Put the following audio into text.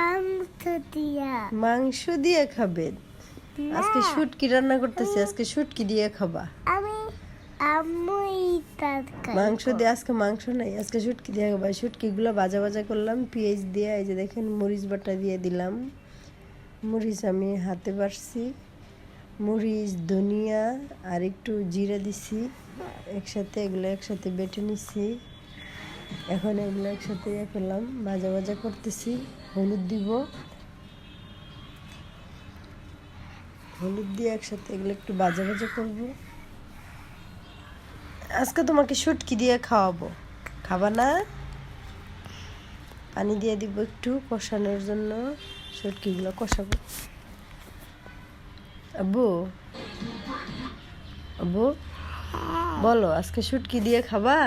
মাংস দিয়া। মাংস দিয়ে খাবে? আজকে শুটকি রান্না করতেছি, আজকে শুটকি দিয়ে খাবা। আমি তরকারি মাংস দিয়ে আজকে মাংস নাই, আজকে শুটকি দিয়ে খাবা। শুটকিগুলো ভাজা ভাজা করলাম পেঁয়াজ দিয়ে। এই যে দেখেন মরিচ বাটা দিয়ে দিলাম। মরিচ আমি হাতে বাটছি, মরিচ ধনিয়া আর একটু জিরা দিছি একসাথে, এগুলো একসাথে বেটে নিছি। এখন এগুলো একসাথে ইয়ে করলাম, ভাজা ভাজা করতেছি। হলুদ দিব, হলুদ দিয়ে একসাথে এগুলো একটু ভাজা ভাজা করবো। আজকে তোমাকে শুটকি দিয়ে খাওয়াবো, খাবা না? পানি দিয়ে দিব একটু কষানোর জন্য, শুটকিগুলো কষাবো। আব্বু, আব্বু বলো, আজকে শুটকি দিয়ে খাবা?